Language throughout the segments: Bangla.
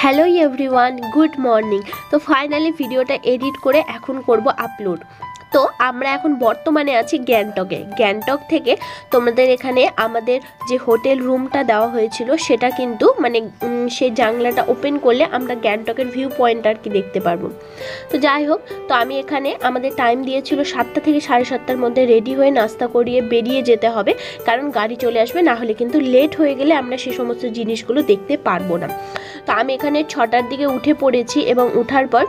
Hello everyone, good morning. তো ফাইনালি ভিডিওটা এডিট করে এখন করব আপলোড। তো আমরা এখন বর্তমানে আছি গ্যাংটক থেকে তোমাদের এখানে আমাদের যে হোটেল রুমটা দেওয়া হয়েছিল সেটা কিন্তু মানে সেই জানলাটা ওপেন করলে আমরা গ্যাংটকের ভিউ পয়েন্ট আর কি দেখতে পারবো। তো যাই হোক, তো আমি এখানে আমাদের টাইম দিয়েছিল 7টা থেকে 7:30টার মধ্যে রেডি হয়ে নাস্তা করিয়ে বেরিয়ে যেতে হবে, কারণ গাড়ি চলে আসবে, না হলে কিন্তু লেট হয়ে গেলে আমরা সেই সমস্ত জিনিসগুলো দেখতে পারবো না। তো আমি এখানে 6টার দিকে উঠে পড়েছি এবং উঠার পর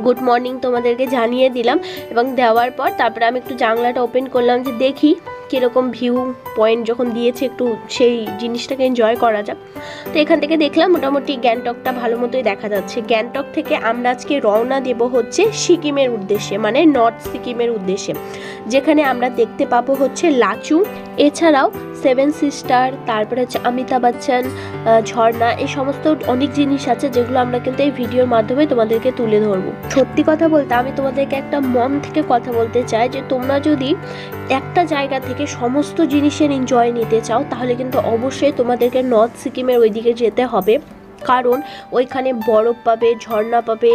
গুড মর্নিং তোমাদেরকে জানিয়ে দিলাম এবং দেওয়ার পর তারপরে আমি একটু জানলাটা ওপেন করলাম যে দেখি কীরকম ভিউ পয়েন্ট যখন দিয়েছে একটু সেই জিনিসটাকে এনজয় করা যাক। তো এখান থেকে দেখলাম মোটামুটি গ্যাংটকটা ভালো মতোই দেখা যাচ্ছে। গ্যাংটক থেকে আমরা আজকে রওনা দেব হচ্ছে সিকিমের উদ্দেশ্যে, মানে নর্থ সিকিমের উদ্দেশ্যে, যেখানে আমরা দেখতে পাবো হচ্ছে লাচুং, এছাড়াও 7 সিস্টার, তারপরে হচ্ছে অমিতাভ বচ্চন, ঝর্ণা, এই সমস্ত অনেক জিনিস আছে যেগুলো আমরা কিন্তু এই ভিডিওর মাধ্যমে তোমাদেরকে তুলে ধরবো। সত্যি কথা বলতে আমি তোমাদেরকে একটা মন থেকে কথা বলতে চাই যে তোমরা যদি একটা জায়গা থেকে সমস্ত জিনিসের এনজয় নিতে চাও তাহলে কিন্তু অবশ্যই তোমাদেরকে নর্থ সিকিমের ওইদিকে যেতে হবে, কারণ ওইখানে বরফ পাবে, ঝর্ণা পাবে,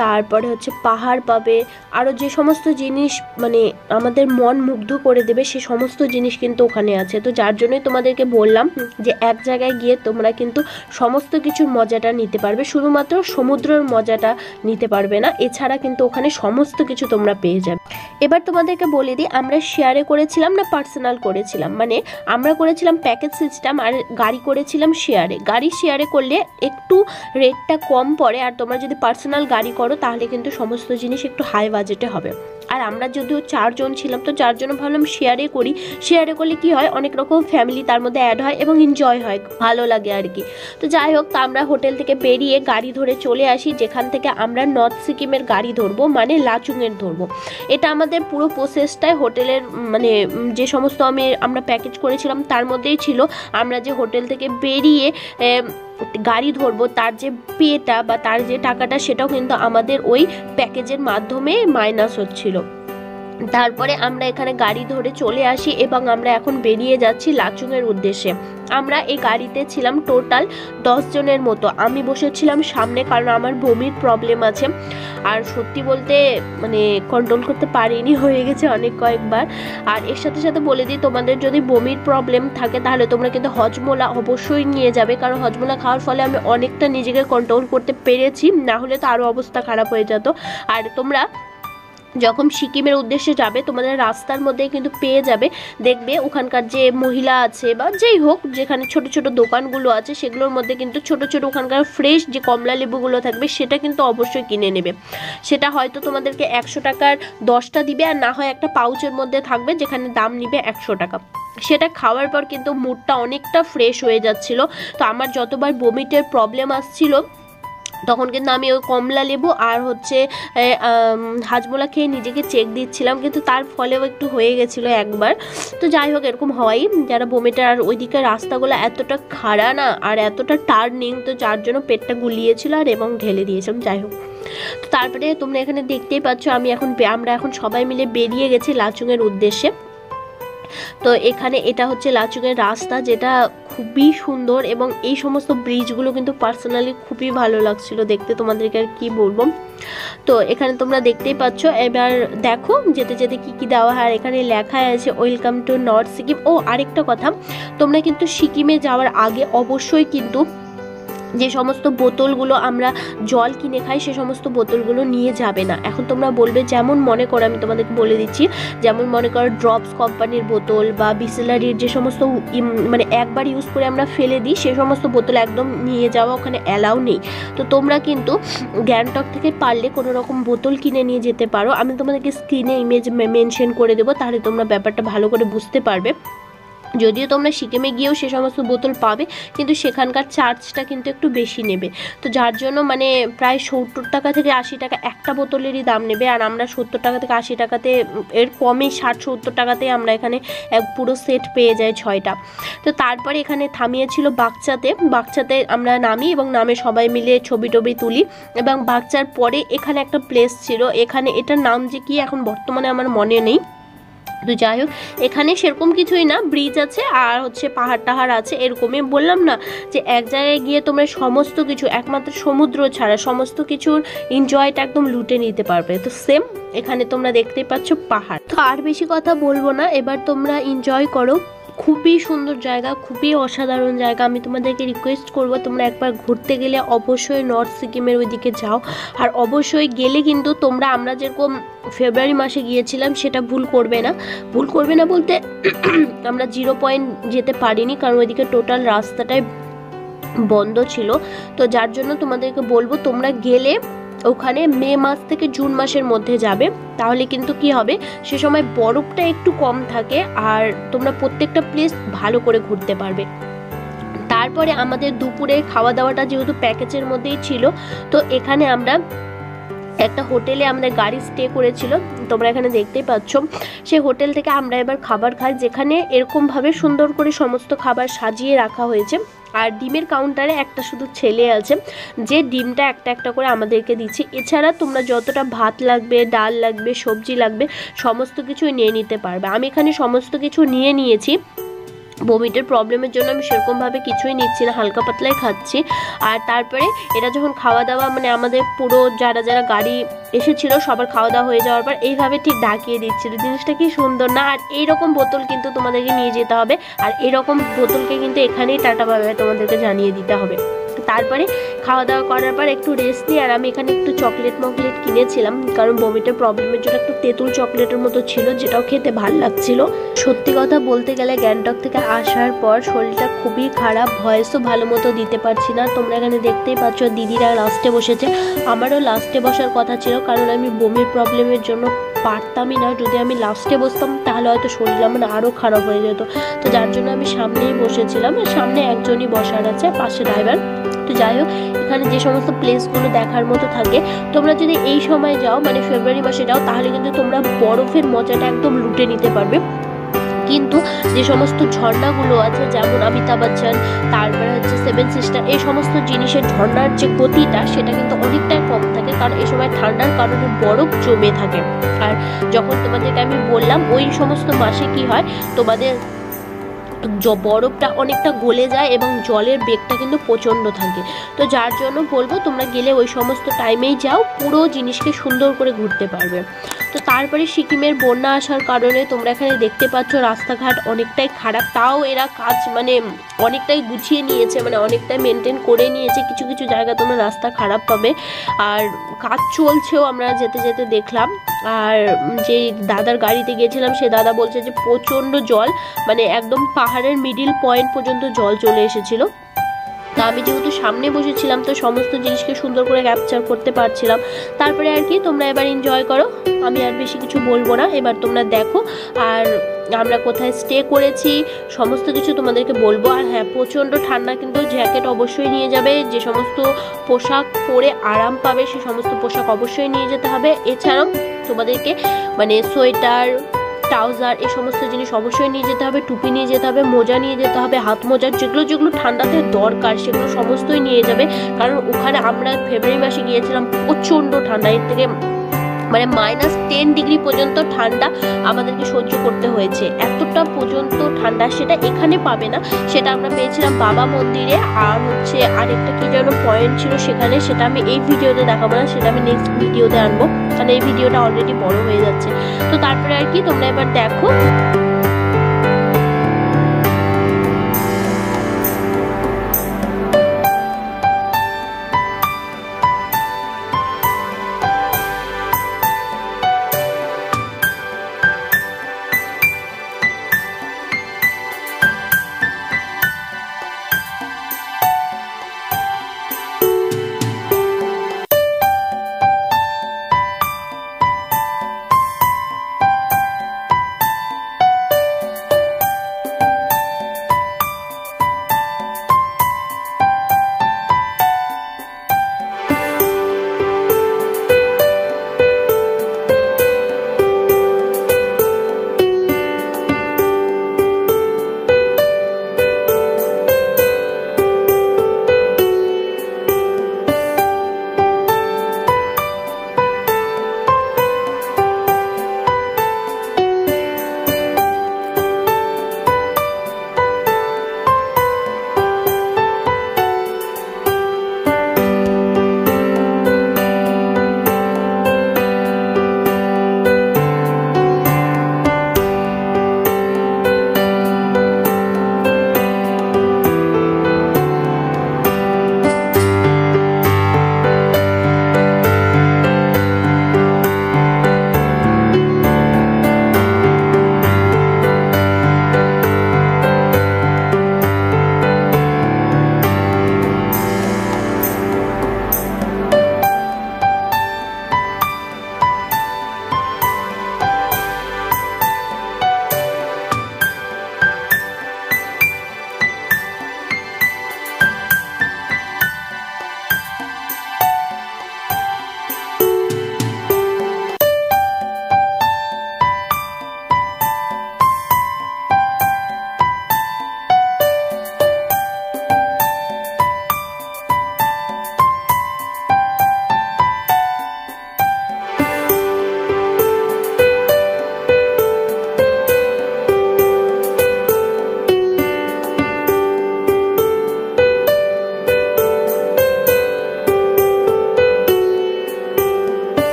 তারপরে হচ্ছে পাহাড় পাবে, আরও যে সমস্ত জিনিস মানে আমাদের মন মুগ্ধ করে দেবে সে সমস্ত জিনিস কিন্তু ওখানে আছে। তো যার জন্যই তোমাদেরকে বললাম যে এক জায়গায় গিয়ে তোমরা কিন্তু সমস্ত কিছুর মজাটা নিতে পারবে, শুধুমাত্র সমুদ্রের মজাটা নিতে পারবে না, এছাড়া কিন্তু ওখানে সমস্ত কিছু তোমরা পেয়ে যাবে। এবার তোমাদেরকে বলে দিই আমরা শেয়ারে করেছিলাম না পার্সোনাল করেছিলাম, মানে আমরা করেছিলাম প্যাকেজ সিস্টেম আর গাড়ি করেছিলাম শেয়ারে। গাড়ি শেয়ারে করলে একটু রেটটা কম পড়ে, আর তোমরা যদি পার্সোনাল গাড়ি করো তাহলে কিন্তু সমস্ত জিনিস একটু হাই বাজেটে হবে। আর আমরা যদিও 4 জন ছিলাম তো 4 জন ভাবলাম শেয়ারে করি। শেয়ারে করলে কি হয়, অনেক রকম ফ্যামিলি তার মধ্যে অ্যাড হয় এবং এনজয় হয়, ভালো লাগে আর কি। তো যাই হোক, তা আমরা হোটেল থেকে বেরিয়ে গাড়ি ধরে চলে আসি, যেখান থেকে আমরা নর্থ সিকিমের গাড়ি ধরবো, মানে লাচুংয়ের ধরবো। এটা আমাদের পুরো প্রসেসটাই হোটেলের মানে যে সমস্ত আমরা প্যাকেজ করেছিলাম তার মধ্যেই ছিল। আমরা যে হোটেল থেকে বেরিয়ে গাড়ি ধরবো তার যে পেটা বা তার যে টাকাটা সেটাও কিন্তু আমাদের ওই প্যাকেজের মাধ্যমে মাইনাস হচ্ছিল। তারপরে আমরা এখানে গাড়ি ধরে চলে আসি এবং আমরা এখন বেরিয়ে যাচ্ছি লাচুংয়ের উদ্দেশ্যে। আমরা এই গাড়িতে ছিলাম টোটাল 10 জনের মতো। আমি বসেছিলাম সামনে, কারণ আমার বমির প্রবলেম আছে, আর সত্যি বলতে মানে কন্ট্রোল করতে পারিনি, হয়ে গেছে অনেক কয়েকবার। আর এর সাথে সাথে বলে দিই, তোমাদের যদি বমির প্রবলেম থাকে তাহলে তোমরা কিন্তু হজমোলা অবশ্যই নিয়ে যাবে, কারণ হজমোলা খাওয়ার ফলে আমি অনেকটা নিজেকে কন্ট্রোল করতে পেরেছি, না হলে তো আরও অবস্থা খারাপ হয়ে যেত। আর তোমরা যখন সিকিমের উদ্দেশ্যে যাবে তোমাদের রাস্তার মধ্যে কিন্তু পেয়ে যাবে, দেখবে ওখানকার যে মহিলা আছে বা যেই হোক যেখানে ছোট ছোট দোকানগুলো আছে সেগুলোর মধ্যে কিন্তু ছোট ছোট ওখানকার ফ্রেশ যে কমলা লেবুগুলো থাকবে সেটা কিন্তু অবশ্যই কিনে নেবে। সেটা হয়তো তোমাদেরকে 100 টাকার 10টা দিবে, আর না হয় একটা পাউচের মধ্যে থাকবে যেখানে দাম নিবে 100 টাকা। সেটা খাওয়ার পর কিন্তু মুডটা অনেকটা ফ্রেশ হয়ে যাচ্ছিল। তো আমার যতবার বমিটের প্রবলেম আসছিল তখন কিন্তু আমি ওই কমলা লেবু আর হচ্ছে হাজমোলা খেয়ে নিজেকে চেক দিচ্ছিলাম, কিন্তু তার ফলেও একটু হয়ে গেছিলো একবার। তো যাই হোক, এরকম হওয়াই যারা বমিটার, আর ওইদিকে রাস্তাগুলো এতটা খাড়া না আর এতটা টার্নিং, তো যার জন্য পেটটা গুলিয়েছিল আর এবং ঢেলে দিয়েছিলাম। যাই হোক, তো তারপরে তোমরা এখানে দেখতেই পাচ্ছ আমরা এখন সবাই মিলে বেরিয়ে গেছি লাচুংয়ের উদ্দেশ্যে। তো এখানে এটা হচ্ছে লাচুংয়ের রাস্তা, যেটা খুবই সুন্দর এবং এই সমস্ত ব্রিজগুলো কিন্তু পার্সোনালি খুবই ভালো লাগছিল দেখতে, তোমাদেরকে আর কি বলবো। তো এখানে তোমরা দেখতেই পাচ্ছ। এবার দেখো যেতে যেতে কি কি দেওয়া হয়, এখানে লেখা আছে ওয়েলকাম টু নর্থ সিকিম। ও আরেকটা কথা, তোমরা কিন্তু সিকিমে যাওয়ার আগে অবশ্যই কিন্তু যে সমস্ত বোতলগুলো আমরা জল কিনে খাই সে সমস্ত বোতলগুলো নিয়ে যাবে না। এখন তোমরা বলবে, যেমন মনে করো, আমি তোমাদেরকে বলে দিচ্ছি, যেমন মনে করো ড্রপস কোম্পানির বোতল বা বিসলারির যে সমস্ত মানে একবার ইউজ করে আমরা ফেলে দিই সে সমস্ত বোতল একদম নিয়ে যাওয়া ওখানে অ্যালাউ নেই। তো তোমরা কিন্তু গ্যাংটক থেকে পারলে কোনো রকম বোতল কিনে নিয়ে যেতে পারো। আমি তোমাদেরকে স্ক্রিনে ইমেজ মেনশন করে দেবো, তাহলে তোমরা ব্যাপারটা ভালো করে বুঝতে পারবে। যদিও তোমরা সিকিমে গিয়েও সে সমস্ত বোতল পাবে, কিন্তু সেখানকার চার্জটা কিন্তু একটু বেশি নেবে। তো যার জন্য মানে প্রায় 70 টাকা থেকে 80 টাকা একটা বোতলেরই দাম নেবে, আর আমরা 70 টাকা থেকে 80 টাকাতে, এর কমে 60-70 টাকাতে আমরা এখানে পুরো সেট পেয়ে যাই 6টা। তো তারপরে এখানে থামিয়েছিল বাগচাতে আমরা নামি এবং নামে সবাই মিলে ছবি টবি তুলি। এবং বাগচার পরে এখানে একটা প্লেস ছিল, এখানে এটার নাম যে কি এখন বর্তমানে আমার মনে নেই, তো যাই হোক, এখানে সেরকম কিছুই না, ব্রিজ আছে আর হচ্ছে পাহাড় টাহাড় আছে, এরকমই বললাম না যে এক জায়গায় গিয়ে তোমরা সমস্ত কিছু, একমাত্র সমুদ্র ছাড়া সমস্ত কিছুর এনজয়টা একদম লুটে নিতে পারবে। তো সেম এখানে তোমরা দেখতেই পাচ্ছ পাহাড়। তো আর বেশি কথা বলবো না, এবার তোমরা এনজয় করো। খুবই সুন্দর জায়গা, খুবই অসাধারণ জায়গা। আমি তোমাদেরকে রিকোয়েস্ট করবো তোমরা একবার ঘুরতে গেলে অবশ্যই নর্থ সিকিমের ওইদিকে যাও। আর অবশ্যই গেলে কিন্তু তোমরা, আমরা যেরকম ফেব্রুয়ারি মাসে গিয়েছিলাম সেটা ভুল করবে না। ভুল করবে না বলতে আমরা 0 পয়েন্ট যেতে পারিনি, কারণ ওইদিকে টোটাল রাস্তাটাই বন্ধ ছিল। তো যার জন্য তোমাদেরকে বলবো তোমরা গেলে ওখানে মে মাস থেকে জুন মাসের মধ্যে যাবে, তাহলে কিন্তু কি হবে, সে সময় বরফটা একটু কম থাকে আর তোমরা প্রত্যেকটা প্লেস ভালো করে ঘুরতে পারবে। তারপরে আমাদের দুপুরের খাওয়া দাওয়াটা যেহেতু প্যাকেজের মধ্যেই ছিল, তো এখানে আমরা একটা হোটেলে আমাদের গাড়ি স্টে করেছিল, তোমরা এখানে দেখতেই পাচ্ছ। সেই হোটেল থেকে আমরা এবার খাবার খাই, যেখানে এরকমভাবে সুন্দর করে সমস্ত খাবার সাজিয়ে রাখা হয়েছে। আর ডিমের কাউন্টারে একটা শুধু ছেলে আছে যে ডিমটা একটা একটা করে আমাদেরকে দিচ্ছে। এছাড়া তোমরা যতটা ভাত লাগবে, ডাল লাগবে, সবজি লাগবে, সমস্ত কিছুই নিয়ে নিতে পারবে। আমি এখানে সমস্ত কিছু নিয়ে নিয়েছি। বমিটের প্রবলেমের জন্য আমি সেরকমভাবে কিছুই নিচ্ছি না, হালকা পাতলাই খাচ্ছি। আর তারপরে এটা যখন খাওয়া দাওয়া, মানে আমাদের পুরো যারা যারা গাড়ি এসেছিল সবার খাওয়া দাওয়া হয়ে যাওয়ার পর এইভাবে ঠিক ঢাকিয়ে দিচ্ছিল। জিনিসটা কি সুন্দর না? আর এইরকম বোতল কিন্তু তোমাদেরকে নিয়ে যেতে হবে, আর এরকম বোতলকে কিন্তু এখানেই টাটা বাই বাই তোমাদেরকে জানিয়ে দিতে হবে। তারপরে খাওয়া দাওয়া করার পর একটু রেস্ট নিই। আর আমি এখানে একটু চকলেট মকলেট কিনেছিলাম, কারণ বমিটের প্রবলেমের জন্য একটু তেঁতুল চকলেটের মতো ছিল, যেটাও খেতে ভালো লাগছিল। সত্যি কথা বলতে গেলে গ্যাংটক থেকে আসার পর শরীরটা খুবই খারাপ, ভয়েসও ভালো মতো দিতে পারছি না। তোমরা এখানে দেখতেই পাচ্ছ দিদিরা লাস্টে বসেছে, আমারও লাস্টে বসার কথা ছিল, কারণ আমি বমির প্রবলেমের জন্য পারতামই না। যদি আমি লাস্টে বসতাম তাহলে হয়তো শরীর আমার আরও খারাপ হয়ে যেত। তো যার জন্য আমি সামনেই বসেছিলাম, সামনে একজনই বসার আছে, পাশে ড্রাইভার। তো যাই হোক, এখানে যে সমস্ত প্লেসগুলো দেখার মতো থাকে, তোমরা যদি এই সময় যাও, মানে ফেব্রুয়ারি মাসে যাও, তাহলে কিন্তু তোমরা বরফের মজাটা একদম লুটে নিতে পারবে। কিন্তু যে সমস্ত ঝর্ণাগুলো আছে, যেমন অমিতাভ বচ্চন, তারপরে হচ্ছে 7 সিস্টার, এই সমস্ত জিনিসের ঝর্ণার যে গতিটা সেটা কিন্তু অনেকটাই কম থাকে, কারণ এই সময় ঠান্ডার কারণে বরফ জমে থাকে। আর যখন তোমাদেরকে আমি বললাম ওই সমস্ত মাসে কি হয়, তোমাদের বরফটা অনেকটা গলে যায় এবং জলের বেগটা কিন্তু প্রচণ্ড থাকে। তো যার জন্য বলবো তোমরা গেলে ওই সমস্ত টাইমেই যাও, পুরো জিনিসকে সুন্দর করে ঘুরতে পারবে। তো তারপরে সিকিমের বন্যা আসার কারণে তোমরা এখানে দেখতে পাচ্ছ রাস্তাঘাট অনেকটাই খারাপ, তাও এরা কাজ মানে অনেকটাই গুছিয়ে নিয়েছে, মানে অনেকটাই মেনটেন করে নিয়েছে। কিছু কিছু জায়গা তোমরা রাস্তা খারাপ পাবে, আর কাজ চলছেও, আমরা যেতে যেতে দেখলাম। আর যে দাদার গাড়িতে গিয়েছিলাম সে দাদা বলছে যে প্রচণ্ড জল, মানে একদম পাহাড়ের মিডিল পয়েন্ট পর্যন্ত জল চলে এসেছিল। তো আমি যেহেতু সামনে বসেছিলাম, তো সমস্ত জিনিসকে সুন্দর করে ক্যাপচার করতে পারছিলাম। তারপরে আর কি, তোমরা এবার এনজয় করো, আমি আর বেশি কিছু বলবো না, এবার তোমরা দেখো আর আমরা কোথায় স্টে করেছি সমস্ত কিছু তোমাদেরকে বলবো। আর হ্যাঁ, প্রচণ্ড ঠান্ডা, কিন্তু জ্যাকেট অবশ্যই নিয়ে যাবে। যে সমস্ত পোশাক পরে আরাম পাবে সে সমস্ত পোশাক অবশ্যই নিয়ে যেতে হবে। এছাড়াও তোমাদেরকে মানে সোয়েটার, ট্রাউজার, এই সমস্ত জিনিস অবশ্যই নিয়ে যেতে হবে। টুপি নিয়ে যেতে হবে, মোজা নিয়ে যেতে হবে, হাত মোজা, যেগুলো যেগুলো ঠান্ডাতে দরকার সেগুলো সমস্তই নিয়ে যাবে। কারণ ওখানে আমরা ফেব্রুয়ারি মাসে গিয়েছিলাম, প্রচণ্ড ঠান্ডা, এর থেকে মানে -10 ডিগ্রি পর্যন্ত ঠান্ডা আমাদেরকে সহ্য করতে হয়েছে। এতটা পর্যন্ত ঠান্ডা সেটা এখানে পাবে না, সেটা আমরা পেয়েছিলাম বাবা মন্দিরে। আর হচ্ছে আরেকটা কি যেন পয়েন্ট ছিল সেখানে, সেটা আমি এই ভিডিওতে দেখাবো না, সেটা আমি নেক্সট ভিডিওতে আনবো, কারণ এই ভিডিওটা অলরেডি বড় হয়ে যাচ্ছে। তো তারপরে আর কি, তোমরা এবার দেখো।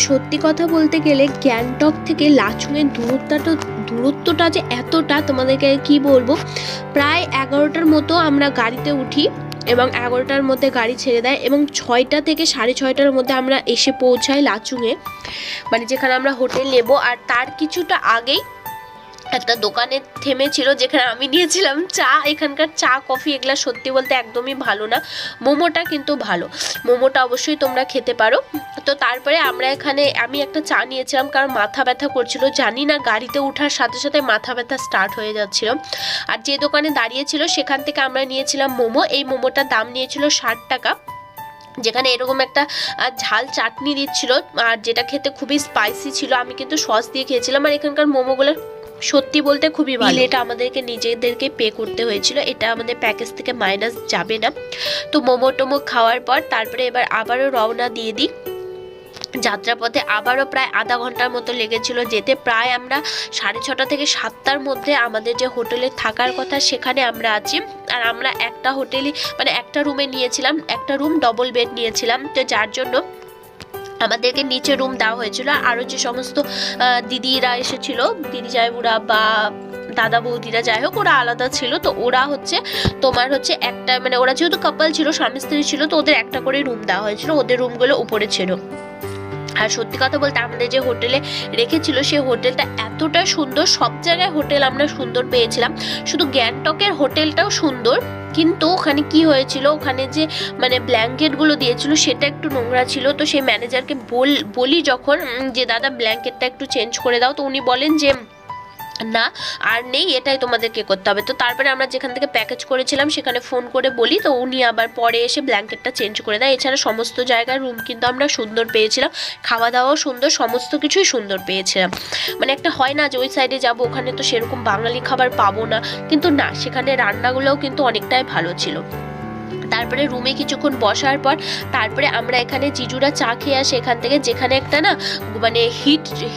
সত্যি কথা বলতে গেলে গ্যাংটক থেকে লাচুংয়ের দূরত্বটা যে এতটা, তোমাদেরকে কি বলবো, প্রায় 11টার মতো আমরা গাড়িতে উঠি এবং 11টার মধ্যে গাড়ি ছেড়ে দেয় এবং 6টা থেকে 6:30টার মধ্যে আমরা এসে পৌঁছাই লাচুংয়ে, মানে যেখানে আমরা হোটেল নেব। আর তার কিছুটা আগেই একটা দোকানে থেমেছিল যেখানে আমি নিয়েছিলাম চা। এখানকার চা কফি এগুলা সত্যি বলতে একদমই ভালো না, মোমোটা কিন্তু ভালো, মোমোটা অবশ্যই তোমরা খেতে পারো। তো তারপরে আমি একটা চা নিয়েছিলাম কারণ মাথা ব্যথা করছিল, জানি না গাড়িতে ওঠার সাথে সাথে মাথা ব্যথা স্টার্ট হয়ে যাচ্ছিল। আর যে দোকানে দাঁড়িয়েছিল সেখান থেকে আমরা নিয়েছিলাম মোমো। এই মোমোটার দাম নিয়েছিল 60 টাকা, যেখানে এরকম একটা ঝাল চাটনি দিচ্ছিল আর যেটা খেতে খুবই স্পাইসি ছিল। আমি কিন্তু সস দিয়ে খেয়েছিলাম। আর এখানকার মোমোগুলো সত্যি বলতে খুবই ভালো। এটা আমাদেরকে নিজেদেরকে পে করতে হয়েছিল, এটা আমাদের প্যাকেজ থেকে মাইনাস যাবে না। তো মোমো টোমো খাওয়ার পর তারপরে এবার আবারও রওনা দিয়ে দিই। যাত্রাপথে আবারও প্রায় আধা ঘন্টার মতো লেগেছিল যেতে। প্রায় আমরা 6:30 থেকে 7টার মধ্যে আমাদের যে হোটেলে থাকার কথা সেখানে আমরা আছি। আর আমরা একটা হোটেলই মানে একটা রুমে নিয়েছিলাম, একটা রুম ডবল বেড নিয়েছিলাম, তো যার জন্য আমাদেরকে নিচে রুম দেওয়া হয়েছিল। আরও যে সমস্ত দিদিরা এসেছিল, দিদি জায়বুরা বা দাদা বৌদিরা, যাই হোক ওরা আলাদা ছিল। তো ওরা তোমার একটা মানে ওরা যেহেতু কাপল ছিল, স্বামী স্ত্রী ছিল, তো ওদের একটা করে রুম দেওয়া হয়েছিল, ওদের রুমগুলো উপরে ছিল। আর সত্যি কথা বলতে আমাদের যে হোটেলে রেখেছিল সেই হোটেলটা এতটা সুন্দর, সব জায়গায় হোটেল আমরা সুন্দর পেয়েছিলাম, শুধু গ্যাংটকের হোটেলটাও সুন্দর। কিন্তু ওখানে কি হয়েছিল, ওখানে যে মানে ব্ল্যাঙ্কেটগুলো দিয়েছিল সেটা একটু নোংরা ছিল। তো সেই ম্যানেজারকে বলি যখন যে দাদা ব্ল্যাঙ্কেটটা একটু চেঞ্জ করে দাও, তো উনি বলেন যে না আর নেই, এটাই তোমাদেরকে করতে হবে। তো তারপরে আমরা যেখান থেকে প্যাকেজ করেছিলাম সেখানে ফোন করে বলি, তো উনি আবার পরে এসে ব্ল্যাঙ্কেটটা চেঞ্জ করে দেয়। এছাড়া সমস্ত জায়গায় রুম কিন্তু আমরা সুন্দর পেয়েছিলাম, খাওয়া দাওয়াও সুন্দর, সমস্ত কিছুই সুন্দর পেয়েছিলাম। মানে একটা হয় না যে ওই সাইডে যাবো ওখানে তো সেরকম বাঙালি খাবার পাবো না, কিন্তু না, সেখানে রান্নাগুলোও কিন্তু অনেকটাই ভালো ছিল। তারপরে রুমে কিছুক্ষণ বসার পর তারপরে আমরা এখানে জিজুরা চা খেয়ে আসি এখান থেকে, যেখানে একটা না মানে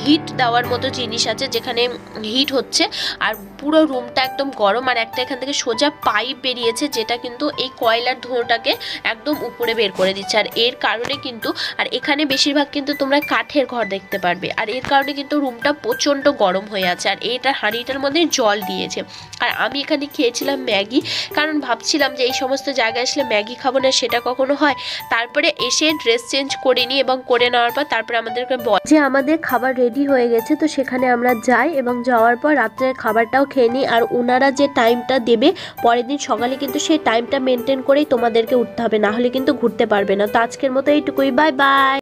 হিট দেওয়ার মতো জিনিস আছে, যেখানে হিট হচ্ছে আর পুরো রুমটা একদম গরম। আর একটা এখান থেকে সোজা পাইপ বেরিয়েছে যেটা কিন্তু এই কয়লার ধোঁয়াটাকে একদম উপরে বের করে দিচ্ছে। আর এর কারণে কিন্তু, আর এখানে বেশিরভাগ কিন্তু তোমরা কাঠের ঘর দেখতে পারবে, আর এর কারণে কিন্তু রুমটা প্রচণ্ড গরম হয়ে আছে। আর এইটা হাঁড়িটার মধ্যে জল দিয়েছে। আর আমি এখানে খেয়েছিলাম ম্যাগি, কারণ ভাবছিলাম যে এই সমস্ত জায়গায় আসলে ম্যাগি খাবো না, সেটা কখনো হয়। তারপরে এসে ড্রেস চেঞ্জ করে নিই এবং করে নেওয়ার পর তারপরে আমাদেরকে বলে যে আমাদের খাবার রেডি হয়ে গেছে। তো সেখানে আমরা যাই এবং যাওয়ার পর রাত্রের খাবারটাও খেয়ে নিই। আর ওনারা যে টাইমটা দেবে পরের দিন সকালে কিন্তু সেই টাইমটা মেনটেন করেই তোমাদেরকে উঠতে হবে, না হলে কিন্তু ঘুরতে পারবে না। তো আজকের মতো এইটুকুই, বাই বাই।